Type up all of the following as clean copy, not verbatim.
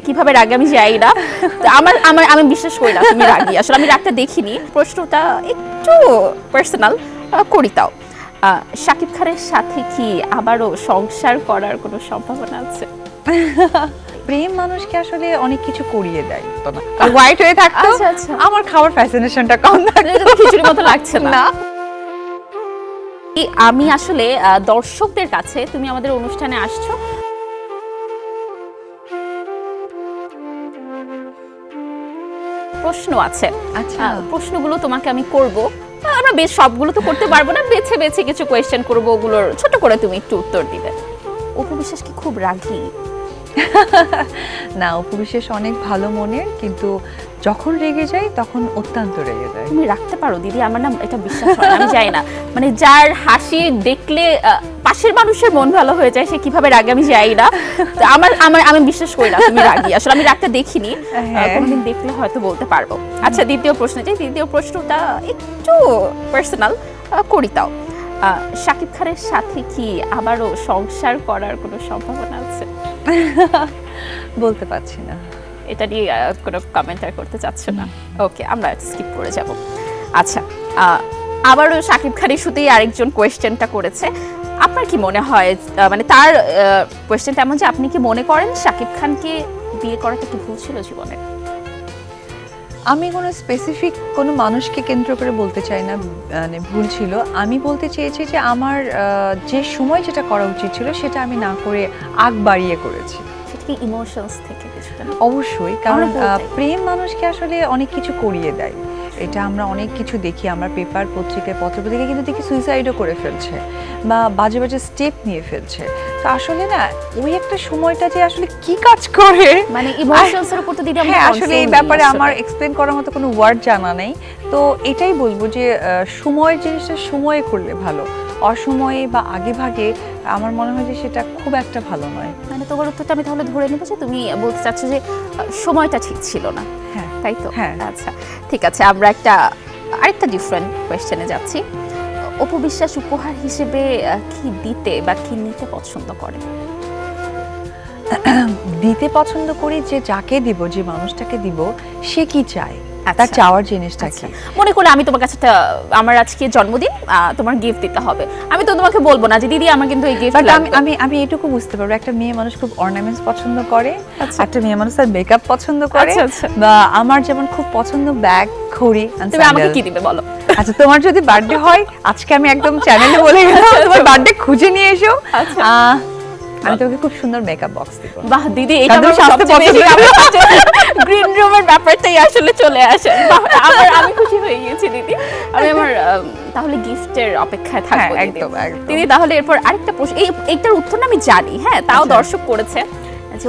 কিভাবে রাগে আমি যাই না। আমি বিশ্বাস করি না তুমি রাগী, আসলে আমি রাগটা দেখিনি। প্রশ্নটা একটু পার্সোনাল করি তাও। শাকিব খানের সাথে কি আবারও সংসার করার কোনো সম্ভাবনা আছে? প্রেম মানুষকে আসলে অনেক কিছু করিয়ে দেয়। হোয়াইট হয়ে থাকতো আমার খাওয়ার ফ্যাসিনেশনটা কম থাকতো। খিচুড়ির মতো লাগছে না। আমি আসলে দর্শকদের কাছে, তুমি আমাদের অনুষ্ঠানে আসছো, প্রশ্ন আছে। আচ্ছা, প্রশ্নগুলো তোমাকে আমি করব। আমরা বেশ সবগুলো তো করতে পারবো না, বেছে বেছে কিছু কোয়েশ্চেন করব, ওগুলোর ছোট করে তুমি একটু উত্তর দিবে। অপু বিশ্বাস কি খুব রাগী? না, অপু বিশ্বাস অনেক ভালো মনের, কিন্তু যখন রেগে যায় তখন অত্যন্ত রেগে যায়। তুমি রাখতে পারো দিদি? আমার না এটা বিশ্বাস হয় না, আমি যাই না। মানে যার হাসি দেখলে পাশের মানুষের মন ভালো হয়ে যায়, সে কিভাবে রাগে আমি যাই না। আমি বিশ্বাস করি না তুমি রাগী, আসলে আমি রাগটা দেখিনি, কোনোদিন দেখলে হয়তো বলতে পারবো। আচ্ছা, দ্বিতীয় প্রশ্ন যাই। দ্বিতীয় প্রশ্নটা একটু পার্সোনাল করি তাও। শাকিব খানের সাথে কি আবারও সংসার করার কোনো সম্ভাবনা আছে? বলতে পারছি না, এটা নিয়ে কোনো কমেন্ট আর করতে চাচ্ছ না? ওকে, আমরা স্কিপ করে যাব। আচ্ছা, আবারও শাকিব খানের শুধুই আরেকজন কোয়েশ্চেনটা করেছে। আপনার কি মনে হয়, মানে তার কোয়েশ্চেনটা এমন যে আপনি কি মনে করেন শাকিব খানকে বিয়ে করাটা কি ভুল ছিল জীবনে? আমি কোনো স্পেসিফিক কোনো মানুষকে কেন্দ্র করে বলতে চাই না মানে ভুল ছিল। আমি বলতে চেয়েছি যে আমার যে সময় যেটা করা উচিত ছিল সেটা আমি না করে আগ বাড়িয়ে করেছি। সেটা কি ইমোশনস থেকে কিছুটা? অবশ্যই, কারণ প্রেম মানুষকে আসলে অনেক কিছু করিয়ে দেয়। এটা আমরা অনেক কিছু দেখি, আমরা পেপার পত্রিকায় পত্রপত্রিকায় কিন্তু দেখি সুইসাইডও করে ফেলছে বা বাজে বাজে স্টেপ নিয়ে ফেলছে। তো আসলে না, ওই একটা সময়টা যে আসলে কি কাজ করে, মানে ইমোশনসের উপর তো দিদি আমরা আসলে এই ব্যাপারে আমার এক্সপ্লেন করার মতো কোনো ওয়ার্ড জানা নেই। তো এটাই বলবো যে সময়ের জিনিসটা সময়ে করলে ভালো, অসময়ে বা আগে ভাগে আমার মনে হয় যে সেটা খুব একটা ভালো নয়। মানে তোমার উত্তরটা আমি তাহলে ধরে নেব যে তুমি বলতে চাচ্ছ যে সময়টা ঠিক ছিল না, হ্যাঁ তাই তো? হ্যাঁ, আচ্ছা ঠিক আছে, আমরা আরেকটা ডিফারেন্ট কোয়েশ্চেনে যাচ্ছি। অপু বিশ্বাস উপহার হিসেবে কি দিতে বা কি নিতে পছন্দ করে? দিতে পছন্দ করি যে যাকে দিব, যে মানুষটাকে দিব, সে কি চায়, তার চাওয়ার জিনিসটা কি। মনে করে আমি তোমার কাছে আমার আজকে জন্মদিন, তোমার গিফট দিতে হবে, আমি তো তোমাকে বলবো না যে দিদি আমার কিন্তু এই গিফট লাগবে। আমি এটুকু বুঝতে পারবো, একটা মেয়ে মানুষ খুব অর্নামেন্টস পছন্দ করে, একটা মেয়ে মানুষ তার মেকআপ পছন্দ করে, বা আমার যেমন খুব পছন্দ ব্যাগ, ঘড়ি। তুমি আমাকে কি দিবে বলো? আচ্ছা, তোমার যদি বার্থডে হয়, আজকে আমি একদম চ্যানেলে বলে গেলাম তোমার বার্থডে খুঁজে নিয়ে এসো, আমি তোমাকে খুব সুন্দর মেকআপ বক্স দিব। বাহ দিদি, এটা আমার সবচেয়ে বেশি গ্রিন রুমের ব্যাপারটাই আসলে চলে আসে। আমি খুশি হয়ে গেছি দিদি। আমি আমার তাহলে গিফটের অপেক্ষায় থাকবো দিদি। তাহলে এরপর আরেকটা প্রশ্ন, এইটার উত্তর না আমি জানি, হ্যাঁ, তাও দর্শক করেছে।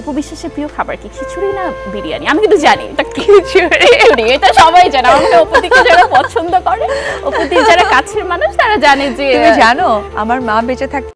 অপু বিশ্বাসের প্রিয় খাবার কি, খিচুড়ি না বিরিয়ানি? আমি কিন্তু জানি এটা খিচুড়ি, এটা সবাই জানে। আমাকে অপুদিকে যারা পছন্দ করে, অপুদির যারা কাছের মানুষ, তারা জানে যে। তুমি জানো আমার মা বেঁচে থাকতে